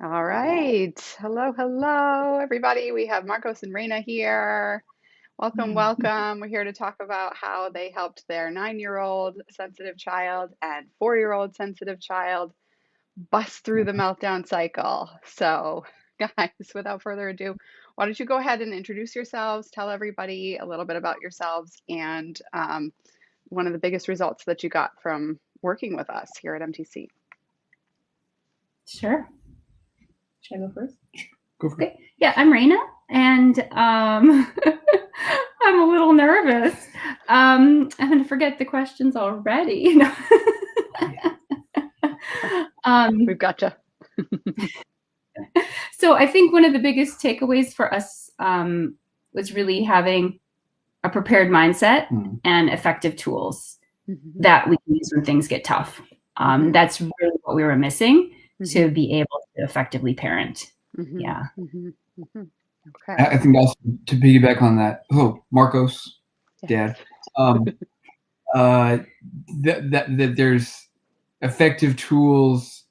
All right. Hello, hello, everybody. We have Marcos and Raina here. Welcome, welcome. We're here to talk about how they helped their 9-year-old sensitive child and 4-year-old sensitive child bust through the meltdown cycle. So, guys, without further ado, why don't you go ahead and introduce yourselves, tell everybody a little bit about yourselves and one of the biggest results that you got from working with us here at MTC. Sure. Should I go first? Go for it. Okay. Yeah, I'm Raina, and I'm a little nervous. I'm going to forget the questions already. We've got you. So I think one of the biggest takeaways for us was really having a prepared mindset and effective tools that we can use when things get tough. That's really what we were missing to be able to effectively parent. Yeah. Okay. I think also to piggyback on that, Marcos, Dad, that there's effective tools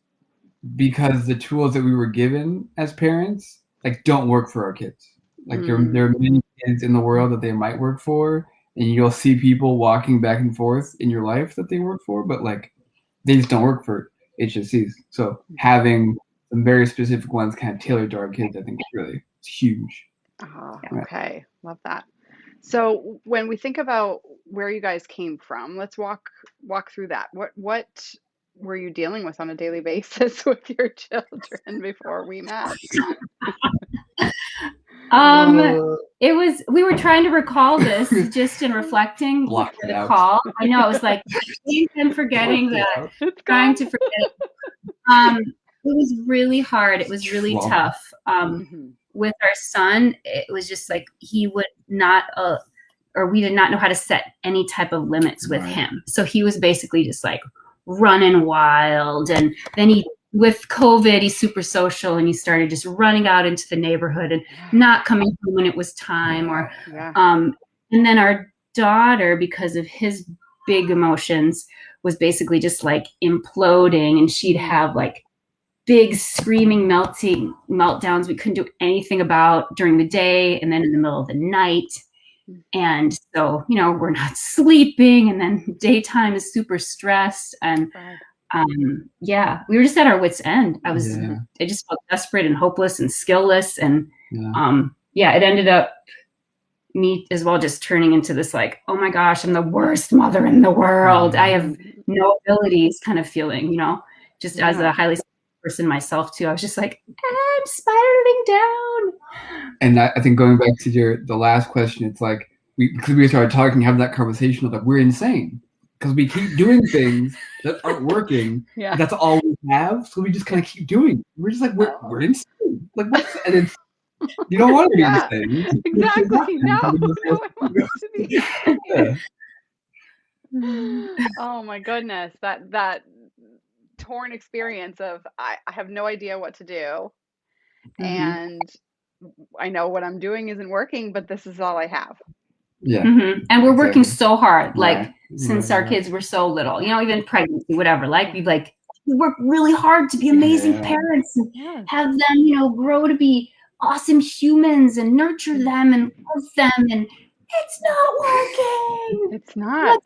because the tools that we were given as parents don't work for our kids. There are many kids in the world that they might work for, and you'll see people walking back and forth in your life that they work for, but they just don't work for HSCs. So having some very specific ones kind of tailored to our kids, I think it's huge. Okay, love that. So when we think about where you guys came from, let's walk through that. What were you dealing with on a daily basis with your children before we met? We were trying to recall this just in reflecting before the call. I know, it was like, I'm forgetting that, trying to forget it. It was really hard. It was really tough. With our son, it was just like he would not, or we did not know how to set any type of limits with him. So he was basically just like running wild. And then with COVID, he's super social and he started just running out into the neighborhood and not coming home when it was time. And then our daughter, because of his big emotions, was basically just like imploding, and she'd have like big screaming meltdowns we couldn't do anything about during the day and then in the middle of the night. And so, we're not sleeping, and then daytime is super stressed. And we were just at our wits' end. I just felt desperate and hopeless and skillless. And it ended up me as well just turning into this like, oh my gosh, I'm the worst mother in the world. I have no abilities kind of feeling, just as a highly person myself too. I was just like, I'm spiraling down. And I think going back to the last question, it's like because we started talking, having that conversation of like, we're insane because we keep doing things that aren't working. That's all we have, so we just kind of keep doing. We're just like, we're insane. Like, and it's, you don't want to be insane. Exactly. No, I want to be Oh my goodness, that torn experience of I have no idea what to do, and I know what I'm doing isn't working, but this is all I have. And we're working so hard, since our kids were so little, even pregnancy, whatever. We work really hard to be amazing parents and have them, grow to be awesome humans and nurture them and love them, and it's not working. It's not.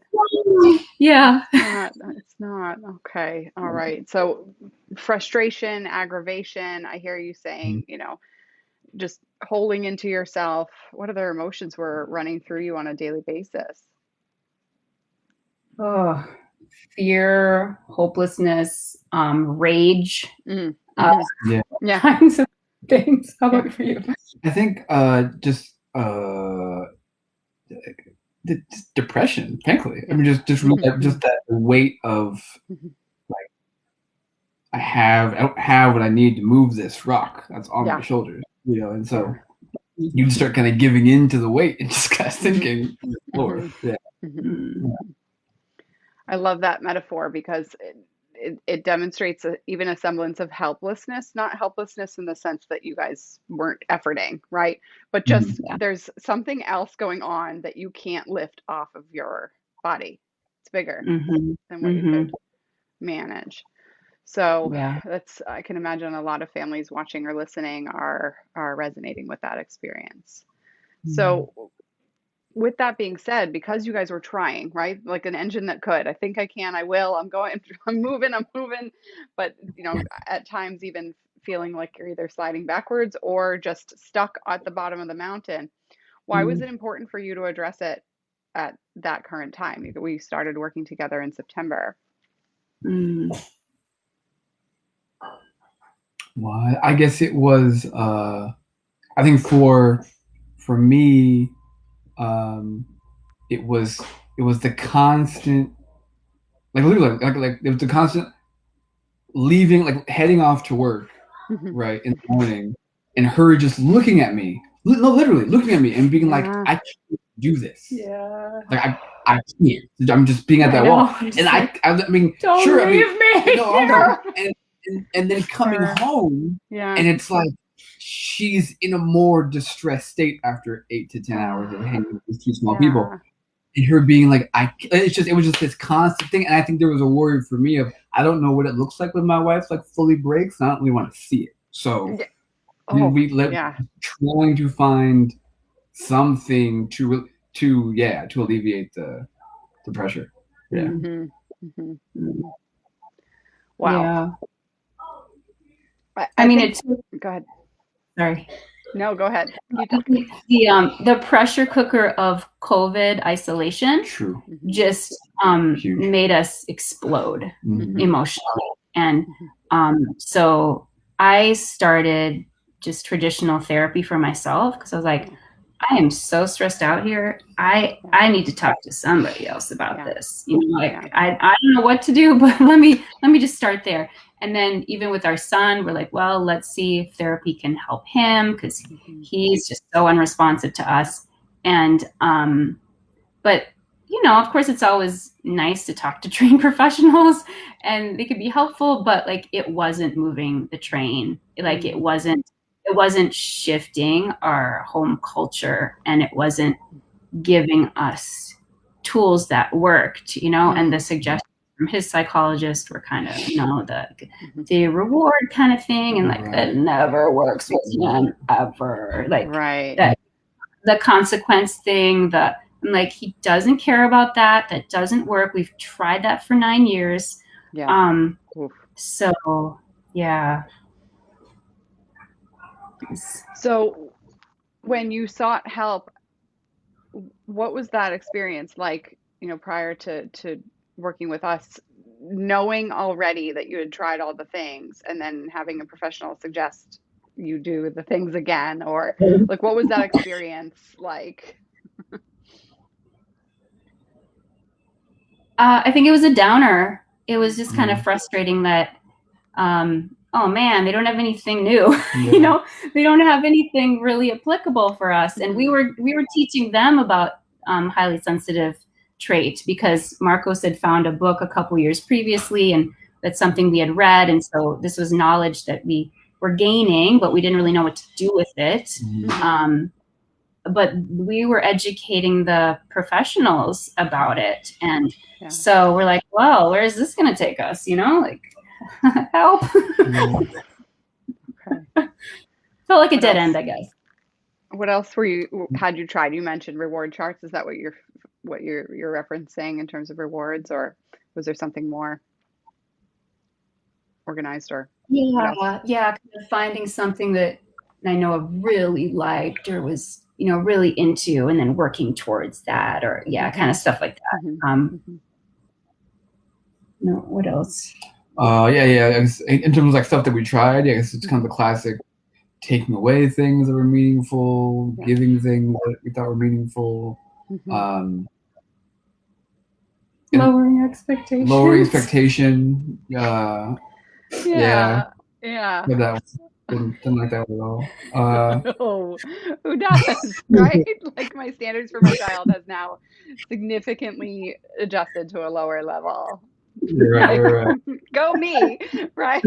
Yeah. It's not. Okay. All right. So frustration, aggravation, I hear you saying, just holding into yourself. What other emotions were running through you on a daily basis? Oh, fear, hopelessness, rage. Kinds of things. How about for you? I think just depression, frankly. I mean, just that weight of like, I don't have what I need to move this rock that's on my shoulders, and so you just start kind of giving in to the weight and just kind of sinking to the floor. I love that metaphor because it demonstrates even a semblance of helplessness, not helplessness in the sense that you guys weren't efforting, right? But just there's something else going on that you can't lift off of your body. It's bigger than what you could manage. So Yeah. I can imagine a lot of families watching or listening are resonating with that experience. So with that being said, because you guys were trying, right? Like an engine that could, I think I can, I will, I'm going, I'm moving. But, at times even feeling like you're either sliding backwards or just stuck at the bottom of the mountain. Why was it important for you to address it at that current time? We started working together in September. Well, I guess it was, I think for me, it was the constant, like literally, like it was the constant leaving, like heading off to work, right, in the morning, and her just looking at me, no, literally looking at me and being like, I can't do this. Yeah. Like I can't. I'm just being at that wall, and I mean, don't sure, leave me. No, and then coming home, yeah, and it's like she's in a more distressed state after 8 to 10 hours of hanging with these two small people, and her being like, it was just this constant thing, and I think there was a worry for me of, I don't know what it looks like when my wife like fully breaks, and I don't really want to see it, so trying to find something to alleviate the pressure. Yeah. Wow. Yeah. I mean, it's. Go ahead. Sorry. No, go ahead. The pressure cooker of COVID isolation just made us explode emotionally, and so I started just traditional therapy for myself, because I was like, I am so stressed out here. I need to talk to somebody else about this. I don't know what to do, but let me just start there. And then even with our son, we're like, well, let's see if therapy can help him, because he's just so unresponsive to us. And but of course, it's always nice to talk to trained professionals, and they could be helpful, but like it wasn't moving the train. Like it wasn't shifting our home culture, and it wasn't giving us tools that worked, and the suggestions from his psychologist were kind of, the reward kind of thing. And like, that never works with him ever. Like that, the consequence thing, I'm like, he doesn't care about that. That doesn't work. We've tried that for 9 years. Yeah. So yeah. So when you sought help, what was that experience like, prior to working with us, knowing already that you had tried all the things and then having a professional suggest you do the things again, or like, what was that experience like? I think it was a downer. It was just kind of frustrating that, oh man, they don't have anything new. They don't have anything really applicable for us. And we were teaching them about highly sensitive trait, because Marcos had found a book a couple years previously, and that's something we had read. And so this was knowledge that we were gaining, but we didn't really know what to do with it. But we were educating the professionals about it. And so we're like, well, where is this going to take us? Like, help. Felt like a dead end, I guess. What else had you tried? You mentioned reward charts. Is that what you're referencing in terms of rewards, or was there something more organized? Or kind of finding something that I know I really liked or was really into, and then working towards that, or kind of stuff like that. What else? In terms of like stuff that we tried, I guess it's kind of the classic taking away things that were meaningful, giving things that we thought were meaningful, lowering expectations. Didn't like that at all. No, who does, right? Like, my standards for my child has now significantly adjusted to a lower level. Right. Go me, right?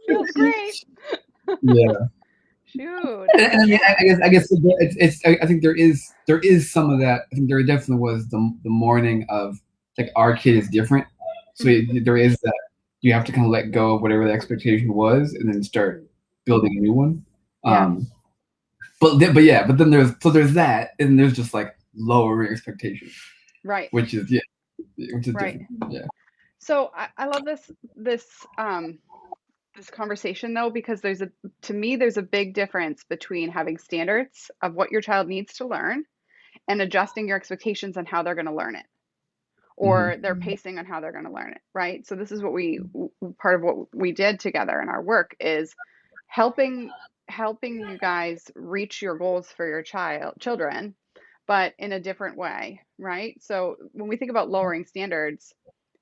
Feels great. Yeah. Shoot. And I mean, I guess it's. I think there is some of that. I think there definitely was the morning of like, our kid is different, so there is that you have to kind of let go of whatever the expectation was and then start building a new one. But then there's that, and there's just like lowering expectations, right? Which is right. Yeah. So I love this conversation though, because to me there's a big difference between having standards of what your child needs to learn and adjusting your expectations on how they're going to learn it, or their pacing on how they're going to learn it, right? So this is part of what we did together in our work is helping you guys reach your goals for your children, but in a different way, right? So when we think about lowering standards,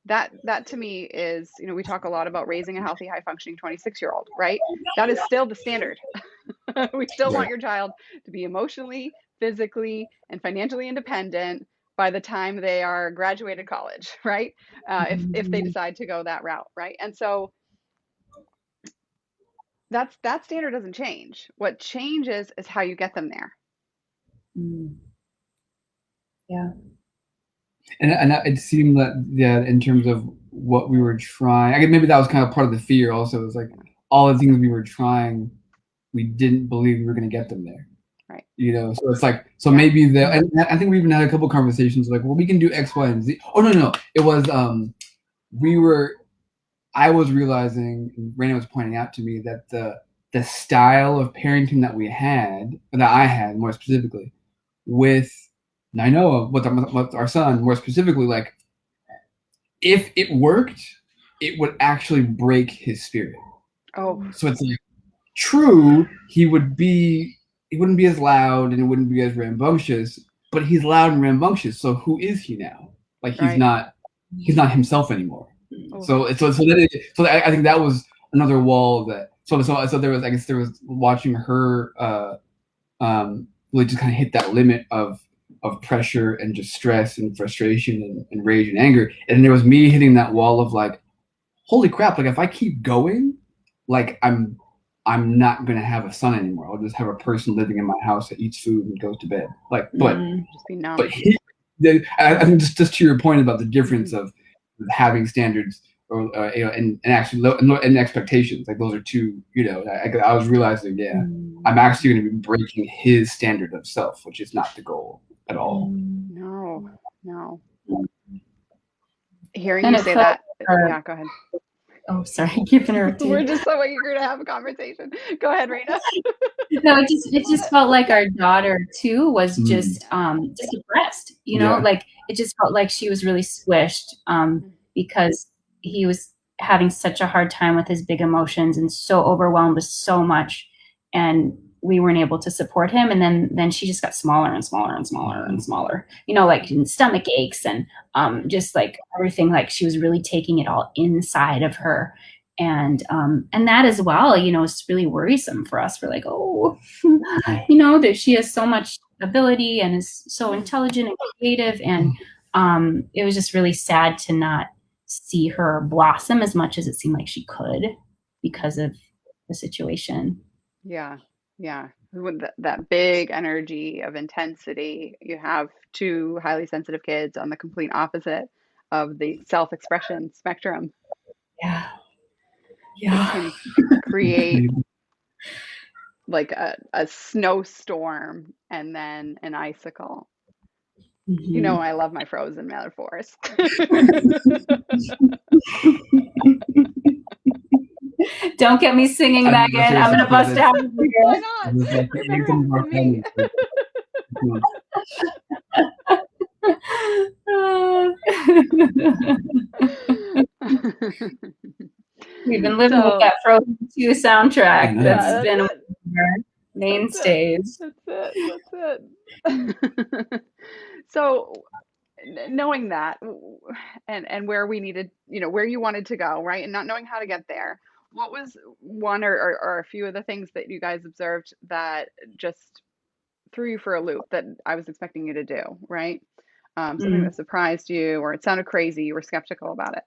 that to me is, we talk a lot about raising a healthy, high functioning 26-year-old, right? That is still the standard. We still want your child to be emotionally, physically, and financially independent by the time they are graduated college, right? If they decide to go that route, right? And so that standard doesn't change. What changes is how you get them there. Yeah. And it seemed that in terms of what we were trying, I guess maybe that was kind of part of the fear also. It was like all the things we were trying, we didn't believe we were going to get them there. Right. So it's like, maybe and I think we even had a couple conversations like, well, we can do X, Y, and Z. Oh, no. It was, I was realizing, and Raina was pointing out to me that the style of parenting that I had more specifically with Nainoa, with our son more specifically, like if it worked, it would actually break his spirit. Oh. So it's like, true, he wouldn't be as loud and it wouldn't be as rambunctious, but he's loud and rambunctious. So who is he now? Like he's not himself anymore. Oh. So I think that was another wall that so there was, I guess there was watching her really just kind of hit that limit of pressure and just stress and frustration and rage and anger. And then there was me hitting that wall of like, holy crap, like if I keep going, like I'm not going to have a son anymore. I'll just have a person living in my house that eats food and goes to bed. Like, but I think just to your point about the difference of having standards or, and actually and expectations, like those are two, I was realizing, I'm actually going to be breaking his standard of self, which is not the goal at all. No. Hearing you say that. Yeah, go ahead. Oh, sorry, I keep interrupting. We're just so eager to have a conversation. Go ahead, Raina. No, it just felt like our daughter too was just depressed. Like it just felt like she was really squished because he was having such a hard time with his big emotions and so overwhelmed with so much, and we weren't able to support him. And then she just got smaller and smaller and smaller and smaller, like stomach aches and just like everything, like she was really taking it all inside of her. And that as well, is really worrisome for us. We're like, oh, that she has so much ability and is so intelligent and creative. And it was just really sad to not see her blossom as much as it seemed like she could because of the situation. Yeah. With that big energy of intensity, you have two highly sensitive kids on the complete opposite of the self-expression spectrum. Yeah. It can create like a snowstorm and then an icicle. I love my frozen metaphors. Don't get me singing, Megan. I'm going to bust out of here. Why not? We've been living with that Frozen 2 soundtrack. That's been one of our mainstays. That's it. So knowing that and where we needed, where you wanted to go, right? And not knowing how to get there, what was one or a few of the things that you guys observed that just threw you for a loop that I was expecting you to do, right? Something that surprised you, or it sounded crazy, you were skeptical about it.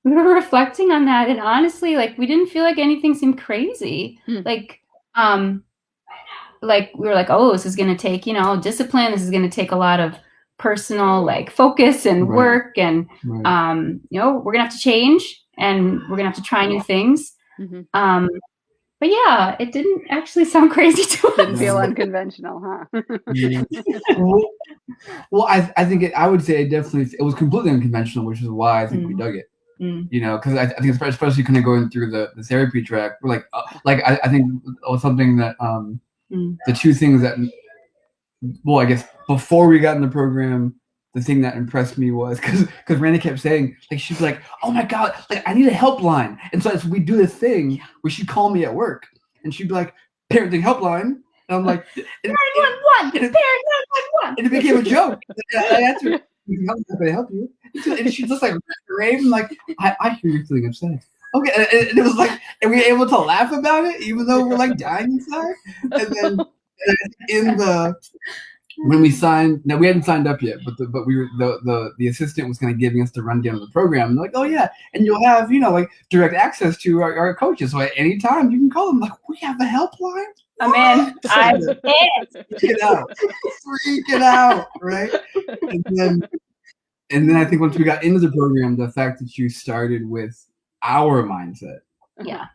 We were reflecting on that, and honestly, like we didn't feel like anything seemed crazy. Like we were like, oh, this is going to take, discipline. This is going to take a lot of personal like focus and work, and you know, we're gonna have to change and we're gonna have to try new things. But yeah, it didn't actually sound crazy to us. Didn't feel unconventional, huh? Well, I think I would say it was completely unconventional, which is why I think we dug it. You know, because I think especially kind of going through the therapy track, we're like I think it was something that the two things that, well, I guess before we got in the program, the thing that impressed me was because Raina kept saying, like, she'd be like, oh my God, like I need a helpline. And so we do this thing where she'd call me at work and she'd be like, parenting helpline. And I'm like, Parent 111, Parent 111. And it became a joke. I answered, how can I help you? And she's just like, raving, like, I hear you're feeling upset. Okay. And it was like, and we were able to laugh about it, even though we're like dying inside. And then when we signed, now we hadn't signed up yet, but we were the assistant was kind of giving us the rundown of the program. And they're like, oh yeah, and you'll have, you know, like direct access to our coaches. So at any time you can call them. Like, we have a helpline. I'm in. I'm in. Freak it out, right? And then I think once we got into the program, the fact that you started with our mindset. Yeah.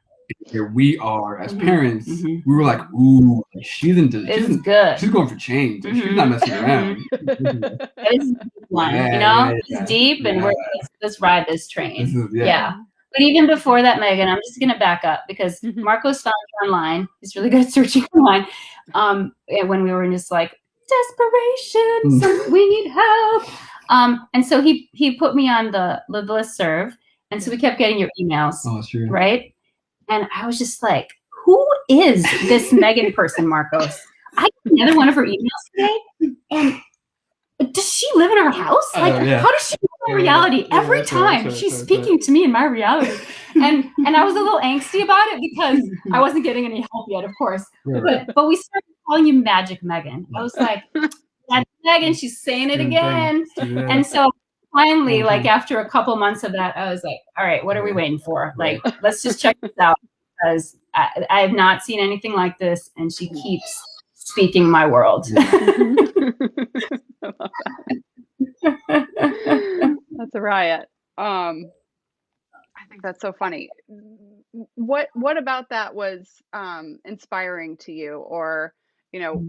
Here we are as parents, we were like, ooh, she's good. She's going for change. She's not messing around. It's one, you know, it's deep, and let's ride this train. But even before that, Megan, I'm just gonna back up because Marcos found me online. He's really good at searching online. When we were in this like desperation, so we need help. And so he put me on the listserv, and so we kept getting your emails. Oh, sure. Right? And I was just like, who is this Megan person, Marcos? I got another one of her emails today. And does she live in our house? Like, how does she know my reality? Every time she's speaking to me in my reality. And I was a little angsty about it because I wasn't getting any help yet, of course. But we started calling you Magic Megan. I was like, Magic Megan, she's saying it again. And so finally, like after a couple months of that, I was like, all right, what are we waiting for? Like, let's just check this out, because I have not seen anything like this, and she keeps speaking my world. That's a riot. I think that's so funny. What about that was inspiring to you, or, you know,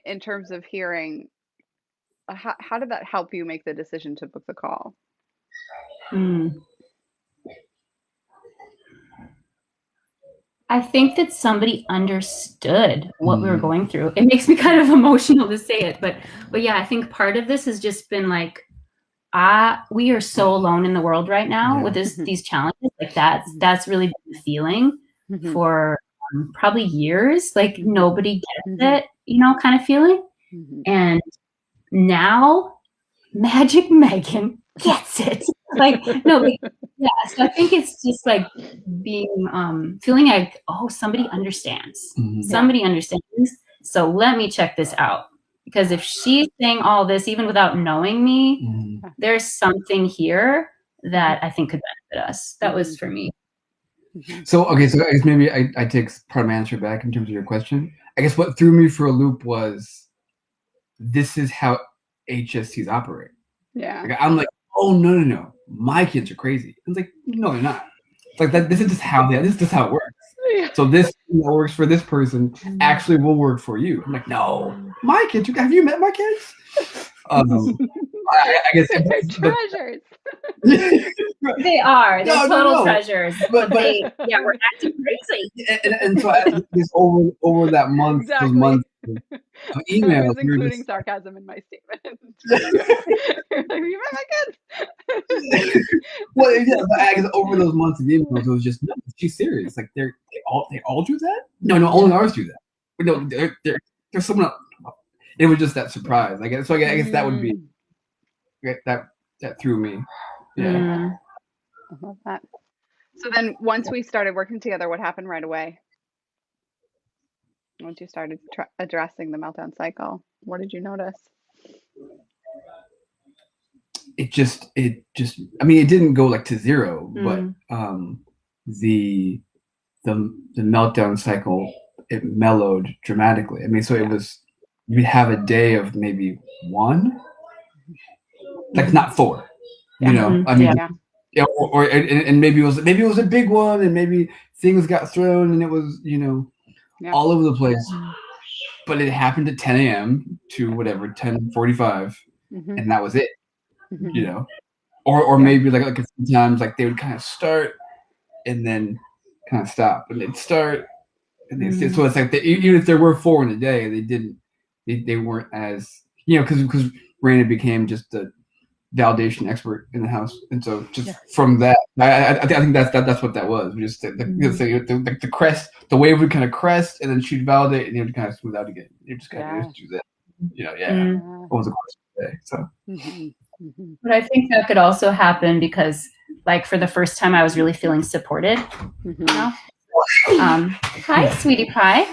in terms of hearing? How did that help you make the decision to book the call? I think that somebody understood what we were going through. It makes me kind of emotional to say it, but yeah, I think part of this has just been like, we are so alone in the world right now with these challenges. Like that's really been the feeling for probably years. Like nobody gets it, you know, kind of feeling. And now Magic Megan gets it. Like, no, yeah. So I think it's just like being, feeling like, oh, somebody understands. Somebody understands. So let me check this out. Because if she's saying all this, even without knowing me, there's something here that I think could benefit us. That was for me. So I guess maybe I take part of my answer back in terms of your question. I guess what threw me for a loop was, this is how HSCs operate. Yeah. Like, I'm like, oh no, my kids are crazy. It's like, no, they're not. It's like that. This is just how it works. Yeah. So this thing that works for this person actually will work for you. I'm like, no, my kids. Have you met my kids? I guess they're treasures. They are. They're total treasures. But we're acting crazy. And so I just over that month, those months of emails, I was including sarcasm in my statement. Have you met my kids? Well, yeah, but I guess over those months of emails, it was just, no, she's serious. Like they all do that? No, only ours do that. But no, there's someone else. It was just that surprise. I guess that would be that threw me. Yeah. I love that. So then once we started working together, what happened right away? Once you started addressing the meltdown cycle, what did you notice? It just, I mean, it didn't go like to zero, but the meltdown cycle, it mellowed dramatically. I mean, so it was, you'd have a day of maybe one, like not 4. You know, I mean, and maybe it was a big one, and maybe things got thrown, and it was, you know, all over the place. But it happened at 10 a.m. to whatever 10:45, and that was it. You know, or maybe like a few times, like they would kind of start and then kind of stop, and they'd start and they'd so it's like even if there were 4 in a day, they weren't as, you know, because Raina became just a validation expert in the house, and so just from that, I think that's what that was. We just the crest, the wave would kind of crest, and then she'd validate, and it would kind of smooth out again. You just kind of do that, you know. What was the question today? So, but I think that could also happen because, like, for the first time, I was really feeling supported. You know? Hi, sweetie pie.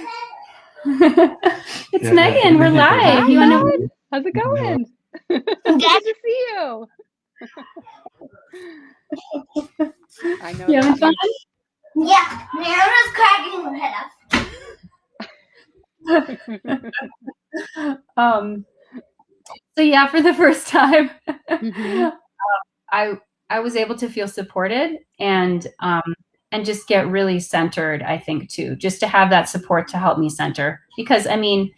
It's Megan. We're live. Hi, you wanna... How's it going? Good to see you. I know. You having fun? Yeah, Rihanna's cracking her head up. So yeah, for the first time, I was able to feel supported and just get really centered. I think too, just to have that support to help me center, because I mean,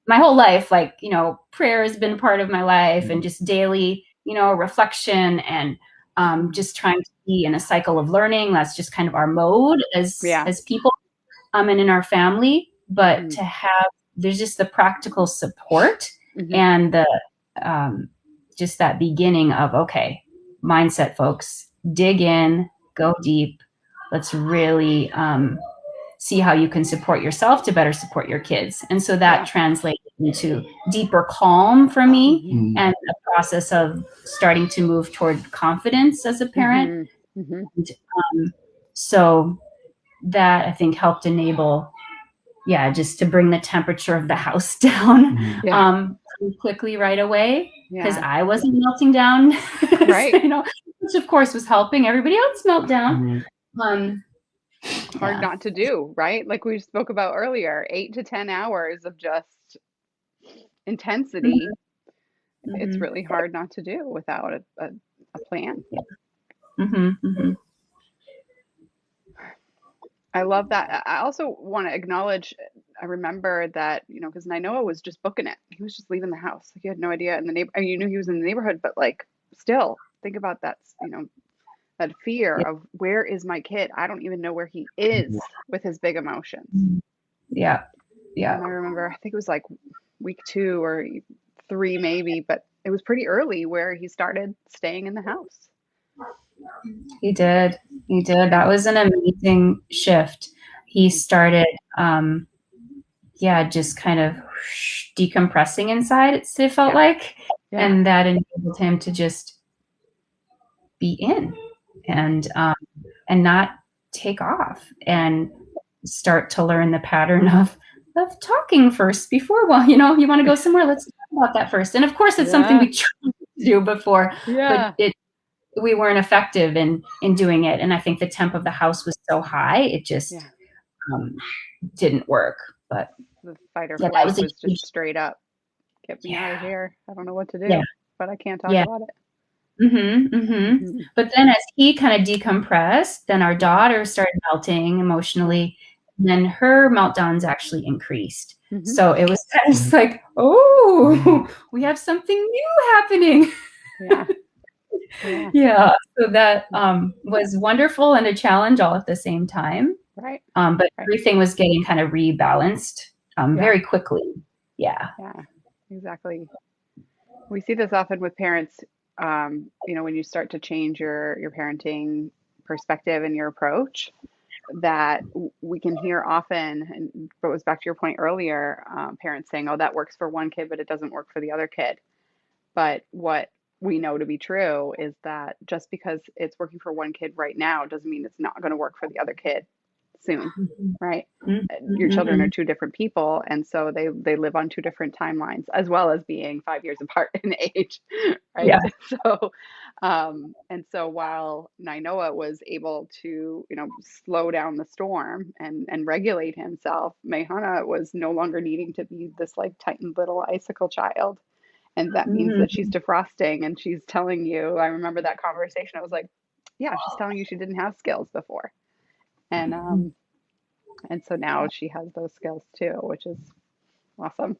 my whole life, like, you know, prayer has been part of my life, and just daily, you know, reflection, and just trying to be in a cycle of learning. That's just kind of our mode as people, and in our family. But to have, there's just the practical support and the just that beginning of, okay, mindset, folks, dig in, go deep. Let's really see how you can support yourself to better support your kids. And so that translated into deeper calm for me, and a process of starting to move toward confidence as a parent. And, so that, I think, helped enable, just to bring the temperature of the house down quickly right away, because I wasn't melting down, you know, which of course was helping everybody else melt down. Hard not to do, right? Like we spoke about earlier, 8 to 10 hours of just intensity. It's really hard not to do without a plan. I love that. I also want to acknowledge, I remember that, you know, because Nainoa was just booking it. He was just leaving the house. Like, he had no idea. And I mean, you knew he was in the neighborhood, but like, still think about that, you know, that fear of, where is my kid? I don't even know where he is with his big emotions. And I remember, I think it was like week 2 or 3 maybe, but it was pretty early where he started staying in the house. He did. That was an amazing shift. He started, just kind of decompressing inside, it felt like. And that enabled him to just be in and not take off, and start to learn the pattern of talking first before, you know, you want to go somewhere, let's talk about that first. And of course, it's something we tried to do before, but we weren't effective in doing it. And I think the temp of the house was so high, it just didn't work. But the fight or flight was just straight up, get me out of here. I don't know what to do, but I can't talk about it. But then as he kind of decompressed, then our daughter started melting emotionally, and then her meltdowns actually increased. So it was kind of just like, oh, we have something new happening. So that was wonderful and a challenge all at the same time. But everything was getting kind of rebalanced very quickly. Exactly. We see this often with parents. You know, when you start to change your parenting perspective and your approach, that we can hear often, and it was back to your point earlier, parents saying, oh, that works for one kid, but it doesn't work for the other kid. But what we know to be true is that just because it's working for one kid right now doesn't mean it's not going to work for the other kid soon, right? Your children are 2 different people, and so they live on 2 different timelines, as well as being 5 years apart in age, right? So and so while Nainoa was able to, you know, slow down the storm and regulate himself, Mehana was no longer needing to be this like tightened little icicle child. And that means that she's defrosting and she's telling you. I remember that conversation. I was like, yeah, she's telling you she didn't have skills before. And so now she has those skills too, which is awesome.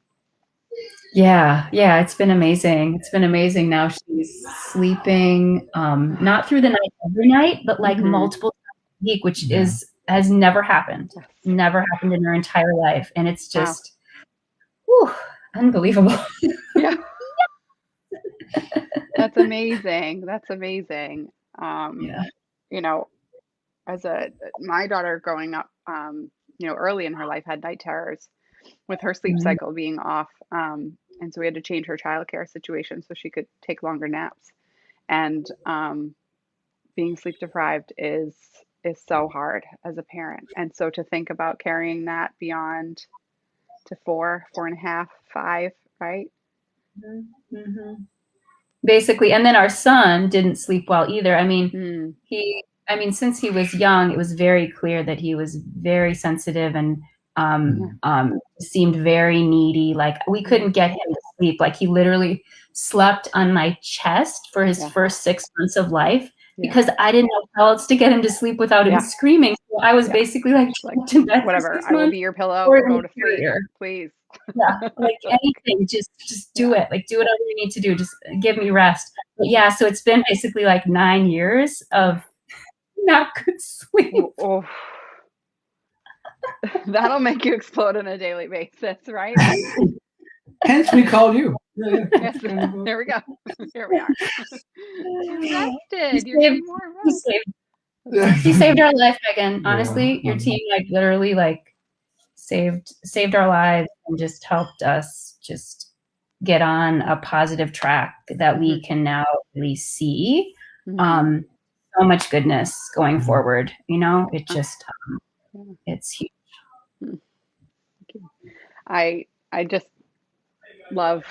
Yeah, it's been amazing. It's been amazing. Now she's sleeping, not through the night every night, but like multiple times a week, which has never happened. Yes. Never happened in her entire life. And it's just unbelievable. Yeah. That's amazing. That's amazing. You know, my daughter growing up, early in her life had night terrors with her sleep cycle being off. And so we had to change her childcare situation so she could take longer naps. And being sleep deprived is so hard as a parent. And so to think about carrying that beyond to 4.5, 5, right? Basically, and then our son didn't sleep well either. I mean, since he was young, it was very clear that he was very sensitive and seemed very needy. Like we couldn't get him to sleep. Like he literally slept on my chest for his first 6 months of life because I didn't know how else to get him to sleep without him screaming. So I was basically like to bed whatever, I will be your pillow or go to sleep, please. Like anything, just do it. Like do whatever you need to do. Just give me rest. But so it's been basically like 9 years of not good sleep. Oh. That'll make you explode on a daily basis, right? Hence we called you. Yes, there we go. Here we are. You rested. You're getting more rest. You saved our life, Megan. Honestly, your team like literally like saved our lives and just helped us just get on a positive track that we can now really see so much goodness going forward. It just it's huge. I just love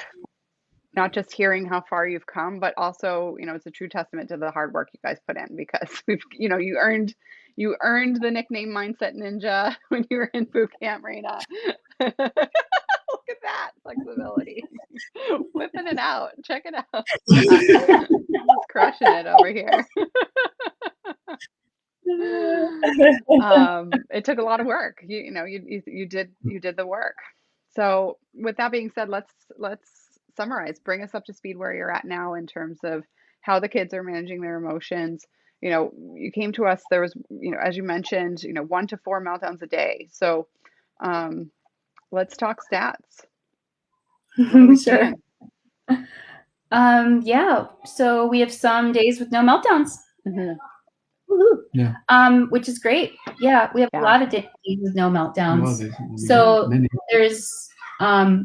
not just hearing how far you've come, but also, it's a true testament to the hard work you guys put in, because you earned the nickname Mindset Ninja when you were in boot camp, Raina. Look at that flexibility. Whipping it out. Check it out. Crushing it over here. It took a lot of work. You did the work. So with that being said, let's summarize. Bring us up to speed where you're at now in terms of how the kids are managing their emotions. You came to us, there was, as you mentioned, 1 to 4 meltdowns a day. So let's talk stats. Sure. So we have some days with no meltdowns. Which is great. Yeah, we have a lot of days with no meltdowns. So there's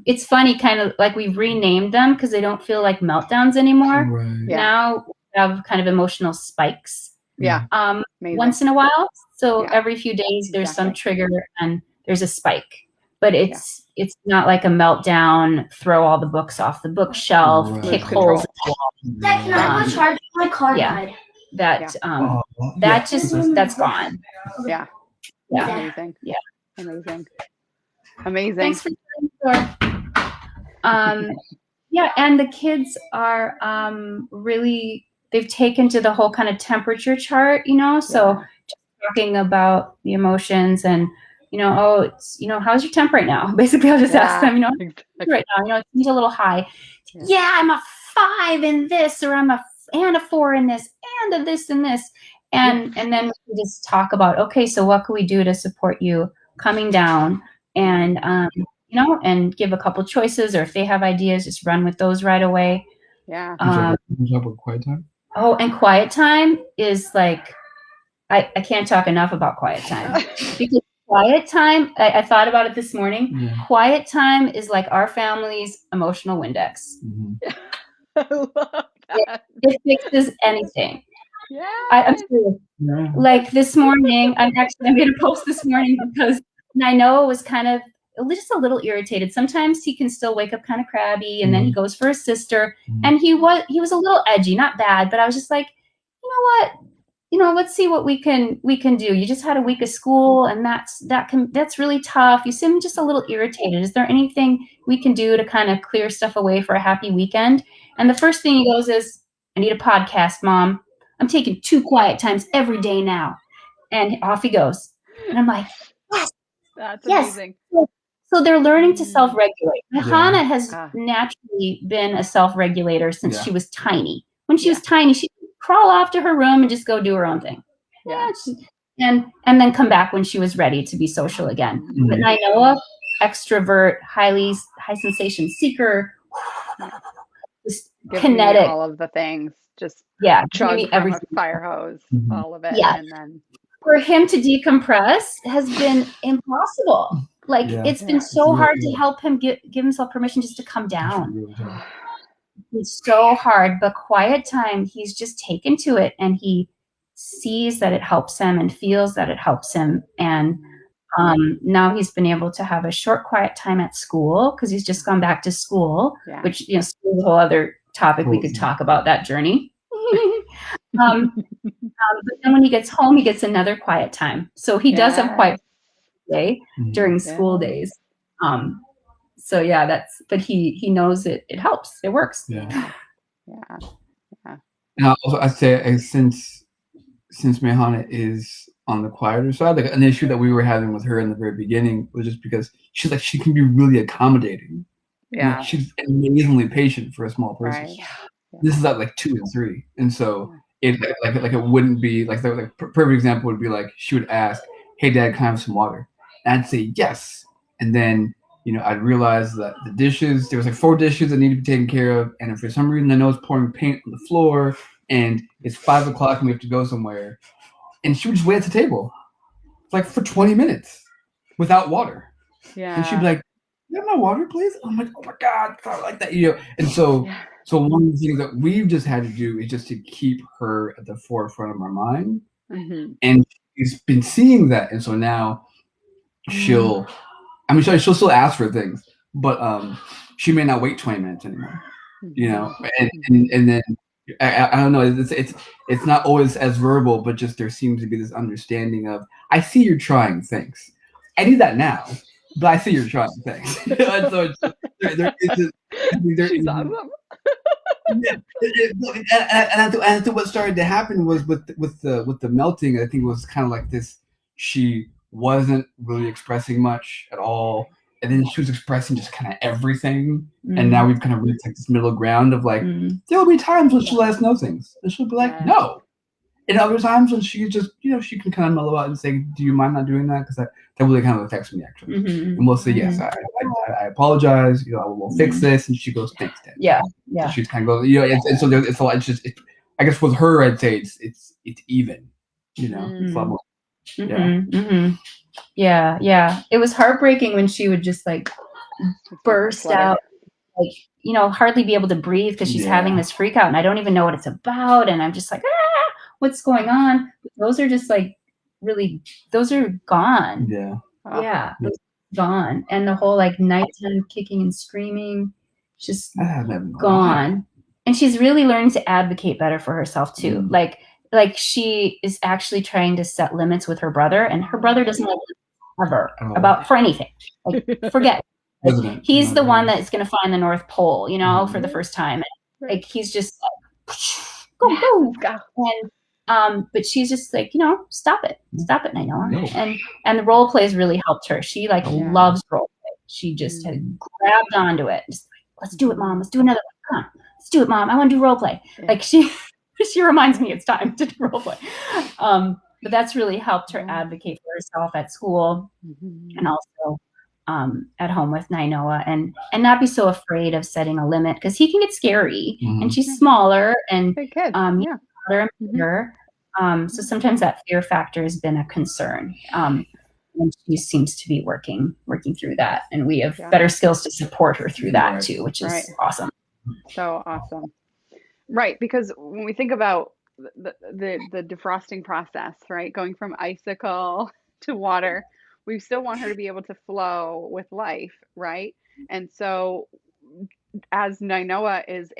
it's funny, kind of like we've renamed them because they don't feel like meltdowns anymore. Now we have kind of emotional spikes. Once in a while. So every few days there's some trigger and there's a spike. But it's not like a meltdown, throw all the books off the bookshelf, kick holes in the wall. Can I go charge my car? That's gone. Amazing. Amazing. Thanks for and the kids are really, they've taken to the whole kind of temperature chart, so just talking about the emotions and it's how's your temp right now? Basically I'll just ask them, right now, it seems a little high. I'm a 5 in this, or I'm a 4 in this, and a this and this. And then we can just talk about, okay, so what can we do to support you coming down, and and give a couple choices, or if they have ideas, just run with those right away. With quiet time? Oh, and quiet time is like, I can't talk enough about quiet time. Because quiet time, I thought about it this morning. Yeah. Quiet time is like our family's emotional Windex. I love that. It fixes anything. Yeah. I'm serious. Yeah. Like this morning, I made a post this morning because I know it was kind of just a little irritated. Sometimes he can still wake up kind of crabby, and then he goes for his sister, and he was a little edgy, not bad, but I was just like, you know what? let's see what we can do. You just had a week of school, and that's really tough. You seem just a little irritated. Is there anything we can do to kind of clear stuff away for a happy weekend? And the first thing he goes is, I need a podcast, Mom. I'm taking 2 quiet times every day now. And off he goes. And I'm like, yes, that's amazing. So they're learning to self-regulate. Hannah has naturally been a self-regulator since she was tiny. When she was tiny, she'd crawl off to her room and just go do her own thing. And then come back when she was ready to be social again. But Nainoa, extrovert, high sensation seeker, just kinetic. All of the things. Just chug from everything. A fire hose, all of it. Yeah. And then for him to decompress has been impossible. Like it's been so hard to help him give himself permission just to come down. It's so hard, but quiet time, he's just taken to it, and he sees that it helps him and feels that it helps him. And now he's been able to have a short quiet time at school because he's just gone back to school, which, school is a whole other topic. We could talk about that journey. But then when he gets home, he gets another quiet time. So he does have quiet day during school days. But he knows it helps. It works. And also I'd say since Mehana is on the quieter side, like an issue that we were having with her in the very beginning was just because she can be really accommodating. She's amazingly patient for a small person. This is at like 2 and 3, and so it it wouldn't be like perfect example would be like she would ask, "Hey Dad, can I have some water?" And I'd say yes, and then I'd realize that the dishes, there was like 4 dishes that needed to be taken care of, and if for some reason I know it's pouring paint on the floor and it's 5 o'clock and we have to go somewhere, and she would just wait at the table like for 20 minutes without water, and she'd be like, "You have no water, please?" I'm like, "Oh my God, I like that," and so. So one of the things that we've just had to do is just to keep her at the forefront of our mind, and she's been seeing that, and so now she'll still ask for things, but she may not wait 20 minutes anymore, and then I don't know, it's not always as verbal, but just there seems to be this understanding of, I see you're trying things. I need that now, but I see you're trying things. And so she's awesome. And I think what started to happen was with the melting. I think it was kind of like this. She wasn't really expressing much at all, and then she was expressing just kind of everything. And now we've kind of reached like this middle ground of like, there will be times when she'll let us know things, and she'll be like, no. And other times when she just, she can kind of mellow out and say, "Do you mind not doing that? Because that really kind of affects me, actually." And we'll say, "Yes, I apologize. We'll fix this." And she goes, "Thanks, Dad." So she's kind of goes, and so it's a lot. It's just, I guess with her, I'd say it's even, it's a lot more. Yeah. It was heartbreaking when she would just like burst out, like, hardly be able to breathe because she's having this freak out, and I don't even know what it's about, and I'm just like, what's going on? Those are just like those are gone. Gone. And the whole like nighttime kicking and screaming, just gone. And she's really learning to advocate better for herself too. Like she is actually trying to set limits with her brother, and her brother doesn't like ever about for anything. Like, forget. He's the one that's going to find the North Pole, for the first time. Like he's just like, go. And but she's just like, stop it, Nainoa. And the role plays really helped her. She loves role play. She just had grabbed onto it. Just like, let's do it, Mom. Let's do another one. Come on, let's do it, Mom. I want to do role play. Like she reminds me it's time to do role play. But that's really helped her advocate for herself at school, and also at home with Nainoa, and not be so afraid of setting a limit, because he can get scary, and she's smaller, and so sometimes that fear factor has been a concern, and she seems to be working through that, and we have better skills to support her through that too, which is awesome. So awesome. Right, because when we think about the defrosting process, right, going from icicle to water, we still want her to be able to flow with life, right? And so as Nainoa is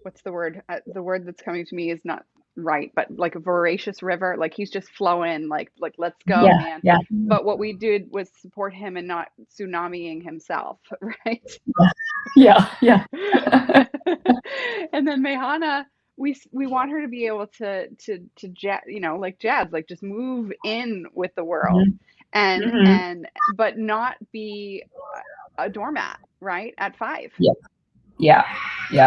what's the word? The word that's coming to me is not right, but like a voracious river. Like he's just flowing, like let's go, man. Yeah. But what we did was support him and not tsunamiing himself, right? Yeah. And then Mehana, we want her to be able to like jazz, like just move in with the world, and but not be a doormat, right? At 5. Yeah. We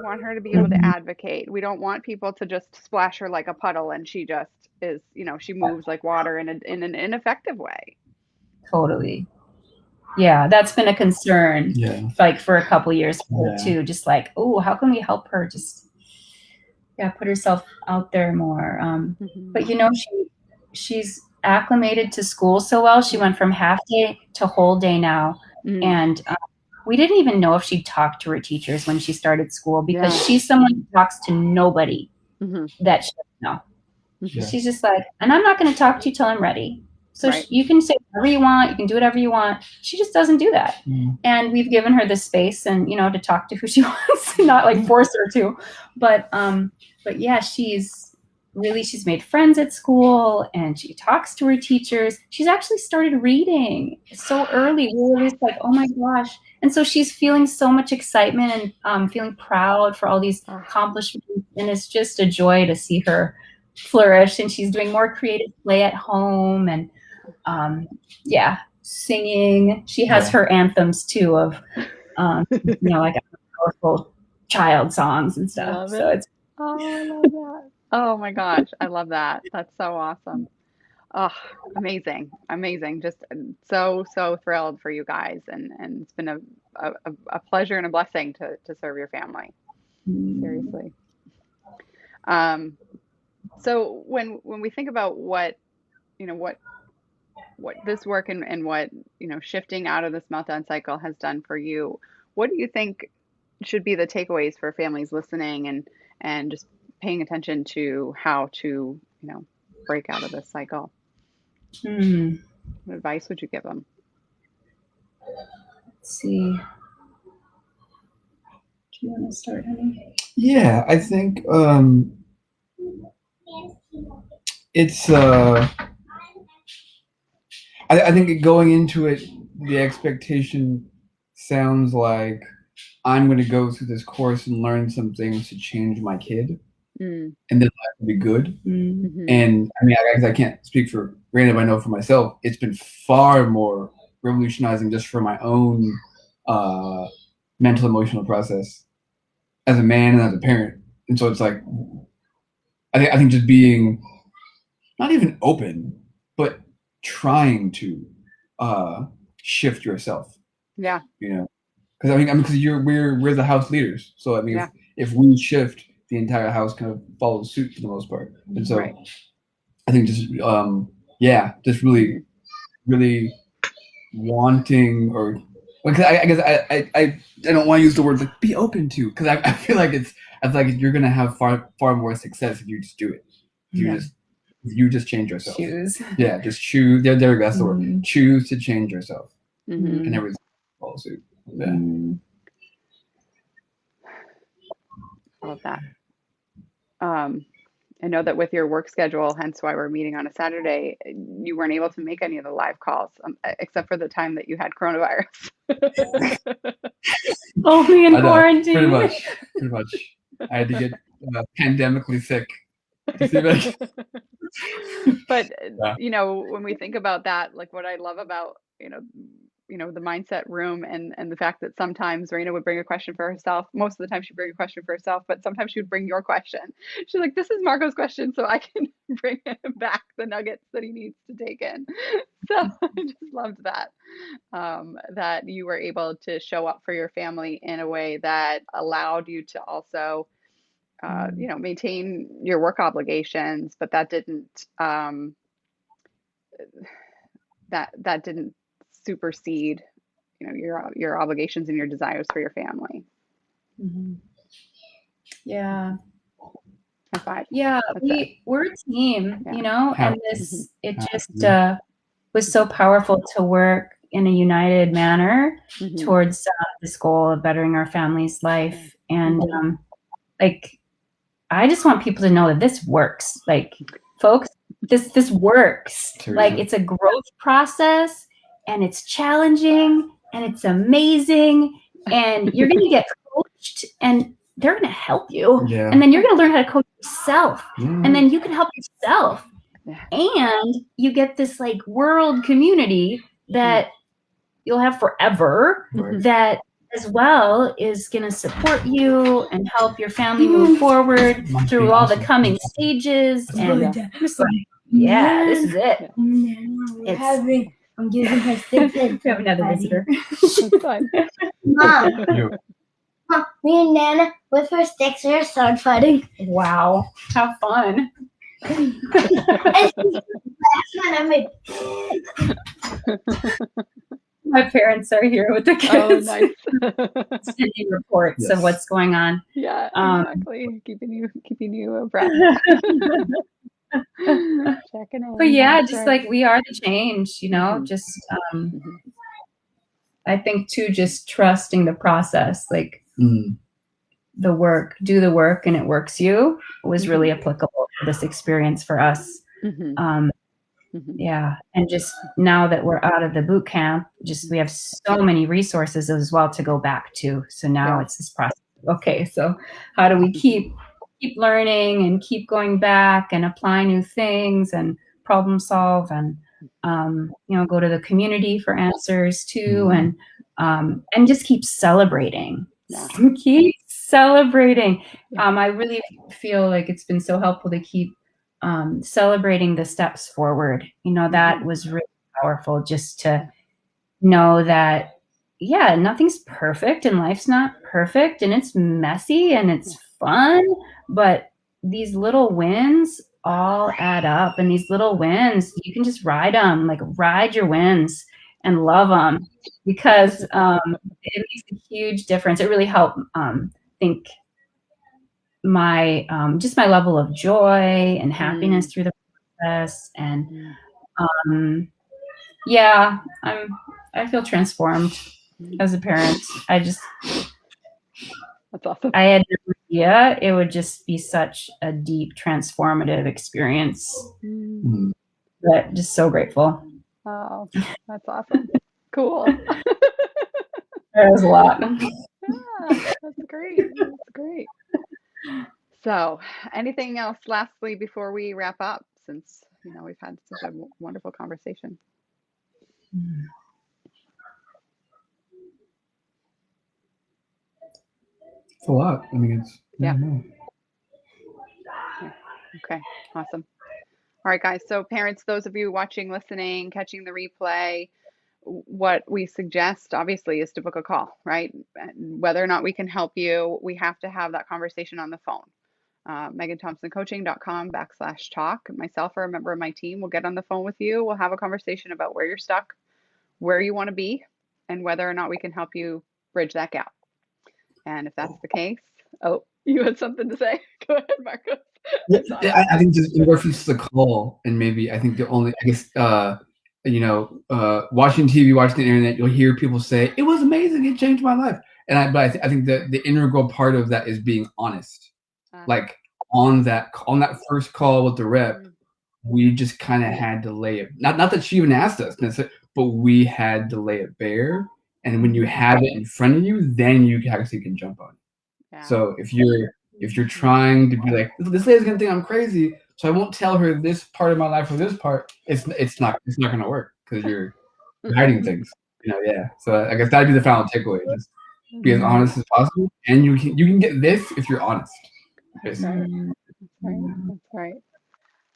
want her to be able to advocate. We don't want people to just splash her like a puddle and she just is, she moves like water in an ineffective way. Totally. Yeah, that's been a concern, like for a couple years too. Just like, oh, how can we help her? Just put herself out there more. But she's acclimated to school so well. She went from half day to whole day now, and we didn't even know if she'd talk to her teachers when she started school because she's someone who talks to nobody that she doesn't know. She's just like, and I'm not going to talk to you till I'm ready. So you can say whatever you want. You can do whatever you want. She just doesn't do that. And we've given her the space and, to talk to who she wants, not like force her to. But yeah, she's made friends at school and she talks to her teachers. She's actually started reading so early. We were just like, oh my gosh. And so she's feeling so much excitement and feeling proud for all these accomplishments. And it's just a joy to see her flourish. And she's doing more creative play at home and singing. She has her anthems too of like powerful child songs and stuff. So it's I love that. Oh my gosh, I love that. That's so awesome. Oh, amazing. Just so thrilled for you guys, and it's been a pleasure and a blessing to serve your family. Seriously. So when we think about what this work and what shifting out of this meltdown cycle has done for you, what do you think should be the takeaways for families listening and just paying attention to how to break out of this cycle? What advice would you give them? Let's see. Do you want to start, honey? Yeah, I think it's I think going into it, the expectation sounds like I'm going to go through this course and learn some things to change my kid, and then life will be good. And I mean, I can't speak for Raina, but I know for myself, it's been far more revolutionizing just for my own mental, emotional process as a man and as a parent. And so it's like, I think just being not even open, but trying to shift yourself. Yeah. Because because we're the house leaders. So I mean, if we shift, the entire house kind of follows suit for the most part. And so I think just just really wanting, or because I guess I don't want to use the word like be open to, because I feel like you're gonna have far more success if you just do it. You just change yourself. Choose. Yeah, just choose. There we go. That's the word. Choose to change yourself, and everything follows suit. Yeah. I love that. I know that with your work schedule, hence why we're meeting on a Saturday, you weren't able to make any of the live calls, except for the time that you had coronavirus. Only in quarantine. Pretty much. I had to get pandemically sick. But when we think about that, like what I love about the mindset room and the fact that sometimes Raina would bring a question for herself. Most of the time she'd bring a question for herself, but sometimes she would bring your question. She's like, this is Marco's question, so I can bring him back the nuggets that he needs to take in. So I just loved that, that you were able to show up for your family in a way that allowed you to also maintain your work obligations, but that didn't that didn't supersede your obligations and your desires for your family. Yeah. High five. Yeah, we're a team, and this it just was so powerful to work in a united manner towards this goal of bettering our family's life. And like, I just want people to know that this works. Like, folks, this works. Sure. Like, it's a growth process, and it's challenging, and it's amazing, and you're going to get coached, and they're going to help you. Yeah. And then you're going to learn how to coach yourself. Mm. And then you can help yourself. Yeah. And you get this like world community that you'll have forever, Right. that as well is going to support you and help your family move forward through all the coming stages. And just like, yeah, this is it. I'm giving her sticks. We have another visitor. That's fine. Mom, You. Mom, me and Nana with her sticks are sword fighting. Wow, how fun. And she's last one I made. My parents are here with the Oh, kids. nice. Sending reports of what's going on. Yeah, exactly. Keeping you abreast. Checking in. But yeah, That's just right. like we are the change, you know, Mhm. just Mhm. I think too, just trusting the process, like Mm. the work, do the work and it works you was really applicable for this experience for us. Mhm. Mhm. Yeah. And just now that we're out of the boot camp, just we have so many resources as well to go back to. So now it's this process. Okay, so how do we keep learning and keep going back and apply new things and problem solve and you know, go to the community for answers too, and just keep celebrating. Yeah. Keep celebrating. I really feel like it's been so helpful to keep celebrating the steps forward. You know, that was really powerful, just to know that, yeah, nothing's perfect and life's not perfect and it's messy and it's fun, but these little wins all add up, and these little wins, you can just ride them, like ride your wins and love them, because it makes a huge difference. It really helped think my just my level of joy and happiness through the process. And yeah, I feel transformed as a parent. That's awesome. I had no idea it would just be such a deep, transformative experience. But just so grateful. Oh, that's awesome. Cool. That was a lot. Yeah, that's great. That's great. So, anything else lastly before we wrap up, since you know we've had such a wonderful conversation? It's a lot. I mean, it's yeah. Okay, awesome. All right, guys. So, parents, those of you watching, listening, catching the replay, what we suggest obviously is to book a call, right? Whether or not we can help you, we have to have that conversation on the phone. MeganThompsonCoaching.com/talk. Myself or a member of my team will get on the phone with you. We'll have a conversation about where you're stuck, where you want to be, and whether or not we can help you bridge that gap. And if that's the case, oh, you had something to say? Go ahead, Marcos. I think just in reference to the call, and maybe I think the only, I guess, you know, watching TV, watching the internet, you'll hear people say, "It was amazing, it changed my life." And I think the integral part of that is being honest. Like on that first call with the rep, we just kind of had to lay it. Not that she even asked us, but we had to lay it bare. And when you have it in front of you, then you actually can jump on it. Yeah. So if you're trying to be like, this lady's gonna think I'm crazy, so I won't tell her this part of my life or this part, it's not gonna work because you're hiding things. You know, yeah. So I guess that'd be the final takeaway. Just be as honest as possible, and you can get this if you're honest. That's right. That's right.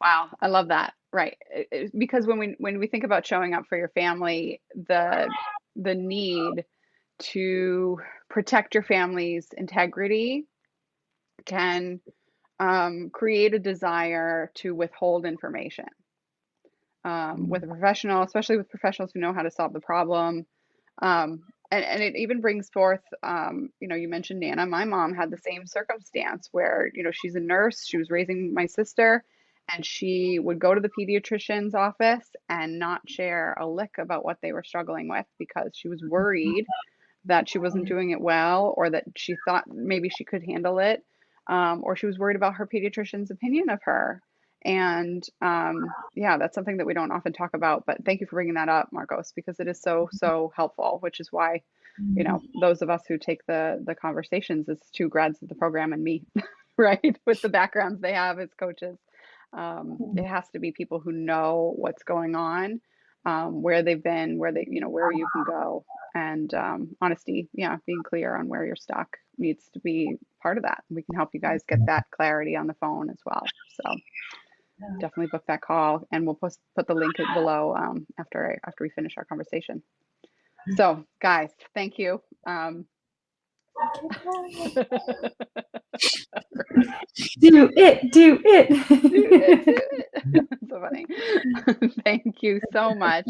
Wow, I love that. Right, because when we think about showing up for your family, the need to protect your family's integrity can create a desire to withhold information with a professional, especially with professionals who know how to solve the problem. And it even brings forth, you know, you mentioned Nana. My mom had the same circumstance where, you know, she's a nurse. She was raising my sister, and she would go to the pediatrician's office and not share a lick about what they were struggling with because she was worried that she wasn't doing it well, or that she thought maybe she could handle it. or she was worried about her pediatrician's opinion of her. And yeah, that's something that we don't often talk about, but thank you for bringing that up, Marcos, because it is so, so helpful, which is why, you know, those of us who take the conversations as two grads of the program and me, right, with the backgrounds they have as coaches, it has to be people who know what's going on, where they've been, where they, you know, where you can go, and honesty, yeah, being clear on where you're stuck needs to be part of that. We can help you guys get that clarity on the phone as well. So definitely book that call, and we'll put the link below after we finish our conversation. So guys, thank you. Do it. Do it. So funny. Thank you so much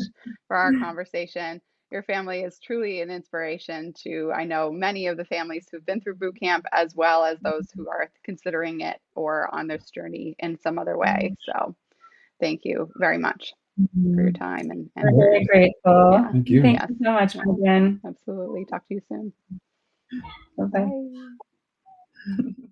for our conversation. Your family is truly an inspiration to, I know, many of the families who've been through boot camp, as well as those who are considering it or on this journey in some other way. So thank you very much for your time. And we're very grateful. Yeah. Thank you. Thank you so much, Megan. Absolutely. Talk to you soon. Bye-bye. Bye.